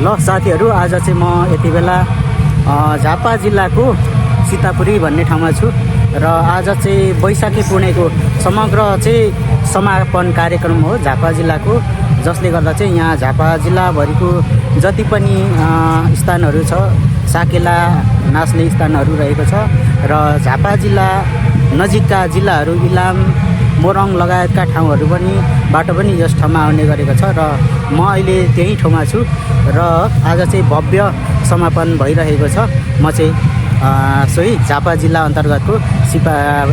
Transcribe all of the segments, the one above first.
ल साथीहरू, आज चाहिँ म यति बेला झापा जिल्लाको सीतापुरी भन्ने ठाउँमा छु र आज चाहिँ वैशाखी पूर्णेको समग्र चाहिँ समापन कार्यक्रम हो झापा जिल्लाको, जसले गर्दा चाहिँ यहाँ झापा जिल्लाभरिको जति पनि स्थानहरू छ, साकेला नाच्ने स्थानहरू रहेको छ र झापा जिल्ला नजिकका जिल्लाहरू इलाम, मोरङ लगायतका ठाउँहरू पनि बाटो पनि यस ठाउँमा आउने गरेको छ र म अहिले त्यही ठाउँमा छु र आज चाहिँ भव्य समापन भइरहेको छ। म चाहिँ सोही झापा जिल्ला अन्तर्गतको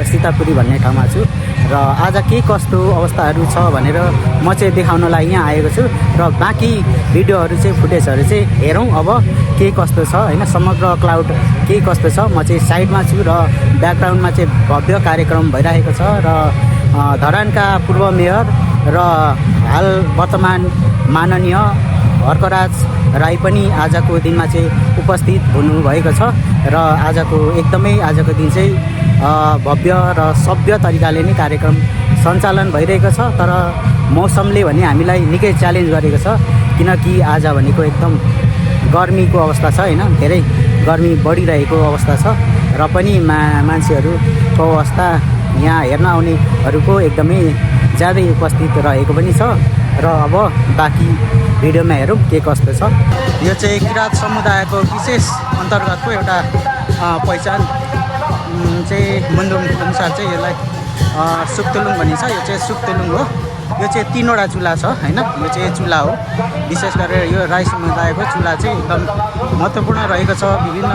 सीतापुरी भन्ने ठाउँमा छु र आज के कस्तो अवस्थाहरू छ भनेर म चाहिँ देखाउनलाई यहाँ आएको छु र बाँकी भिडियोहरू चाहिँ फुटेजहरू चाहिँ हेरौँ अब के कस्तो छ होइन, समग्र क्लाउड के कस्तो छ। म चाहिँ साइडमा छु र ब्याकग्राउन्डमा चाहिँ भव्य कार्यक्रम भइरहेको छ र धरानका पूर्व मेयर र हाल वर्तमान माननीय हर्कराज राई पनि आजको दिनमा चाहिँ उपस्थित हुनुभएको छ र आजको दिन चाहिँ भव्य र सभ्य तरिकाले नै कार्यक्रम सञ्चालन भइरहेको छ। तर मौसमले भने हामीलाई निकै च्यालेन्ज गरेको छ, किनकि आज भनेको एकदम गर्मीको अवस्था छ होइन, धेरै गर्मी बढिरहेको अवस्था छ र पनि मान्छेहरूको अवस्था यहाँ हेर्न आउनेहरूको एकदमै ज्यादै उपस्थित रहेको पनि छ र अब बाँकी भिडियोमा हेरौँ के कस्तो छ। यो चाहिँ किराँत समुदायको विशेष अन्तर्गतको एउटा पहिचान चाहिँ मुन्दुम अनुसार चाहिँ यसलाई सुक्तुलुङ भनिन्छ। यो चाहिँ सुक्तुलुङ हो। यो चाहिँ 3वटा चुला छ होइन, यो चाहिँ चुला हो। विशेष गरेर यो राई समुदायको चुला चाहिँ एकदम महत्त्वपूर्ण रहेको छ। विभिन्न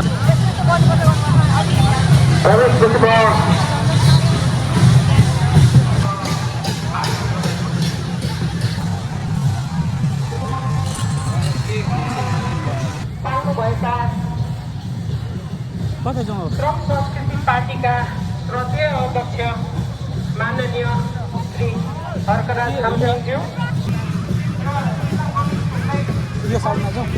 कतै जाउँ श्रम संस्कृति पार्टीका श्रद्धेय अध्यक्ष माननीय श्री हर्कराज रामज्यू, यो साइडमा जाउँ।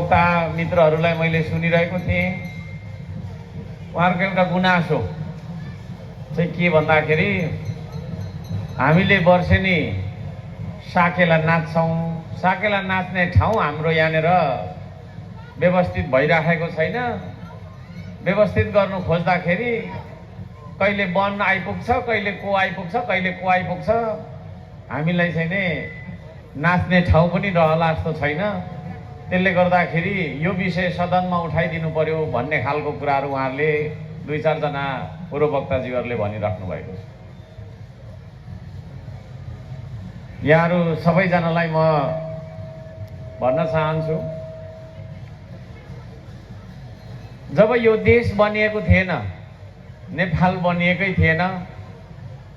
वक्ता मित्रहरूलाई मैले सुनिरहेको थिएँ। उहाँहरूको एउटा गुनासो चाहिँ के भन्दाखेरि हामीले वर्षेनी साकेला नाच्छौँ। साकेला नाच्ने ठाउँ हाम्रो यहाँनिर व्यवस्थित भइराखेको छैन। व्यवस्थित गर्नु खोज्दाखेरि कहिले वन आइपुग्छ, कहिले को आइपुग्छ, कहिले को आइपुग्छ। हामीलाई चाहिँ नि नाच्ने ठाउँ पनि रहला जस्तो छैन। त्यसले गर्दाखेरि यो विषय सदनमा उठाइदिनु पर्यो भन्ने खालको कुराहरू उहाँहरूले 2-4 जना पूर्ववक्ताजीहरूले भनिराख्नु भएको छ। यहाँहरू सबैजनालाई म भन्न चाहन्छु, जब यो देश बनिएको थिएन, नेपाल बनिएकै थिएन,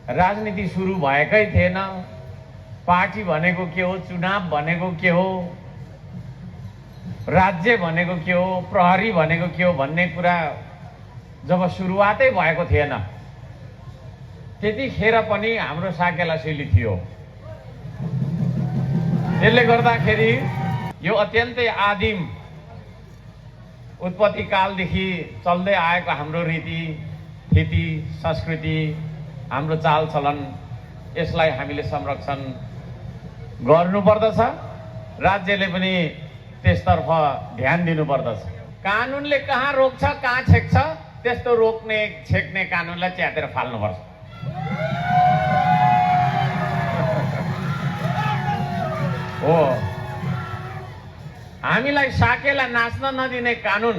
राजनीति सुरु भएकै थिएन, पार्टी भनेको के हो, चुनाव भनेको के हो, राज्य भनेको के हो, प्रहरी भनेको के हो भन्ने कुरा जब सुरुवातै भएको थिएन, त्यतिखेर पनि हाम्रो साकेला शैली थियो। त्यसले गर्दाखेरि यो अत्यन्तै आदिम उत्पत्ति कालदेखि चल्दै आएको हाम्रो रीति थिति संस्कृति, हाम्रो चालचलन, यसलाई हामीले संरक्षण गर्नुपर्दछ। राज्यले पनि त्यसतर्फ ध्यान दिनुपर्दछ। कानुनले कहाँ रोक्छ, कहाँ छेक्छ, त्यस्तो रोक्ने छेक्ने कानुनलाई च्यातेर फाल्नुपर्छ। हो, हामीलाई साकेला नाच्न नदिने कानुन,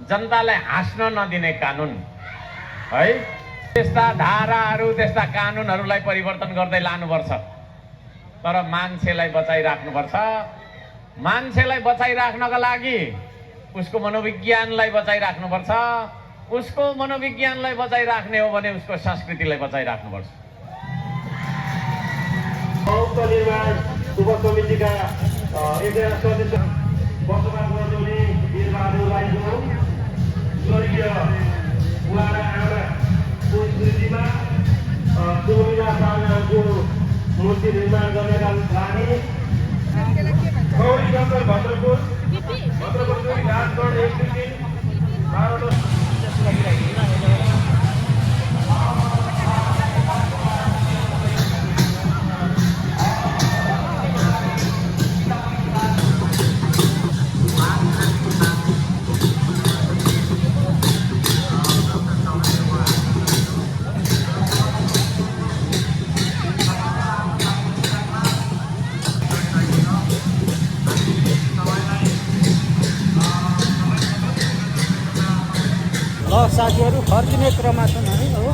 जनतालाई हाँस्न नदिने कानुन है, त्यस्ता धाराहरू, त्यस्ता कानुनहरूलाई परिवर्तन गर्दै लानुपर्छ। तर मान्छेलाई बचाइराख्नुपर्छ। मान्छेलाई बचाइराख्नका लागि उसको मनोविज्ञानलाई बचाइराख्नुपर्छ। उसको मनोविज्ञानलाई बचाइराख्ने हो भने उसको संस्कृतिलाई बचाइराख्नुपर्छ। उपसमितिका एकजना सदस्य बसोबास गर्नुहुने वीरबहादुर राईको स्वर्गीय बुवा र आमाको स्मृतिमा तुलसीदास साहबको मूर्ति निर्माण गर्नका लागि गौरी शङ्कर भद्रपुर राजगढ 1 देखि 12 साथीहरू फर्किने क्रममा छन् है। हो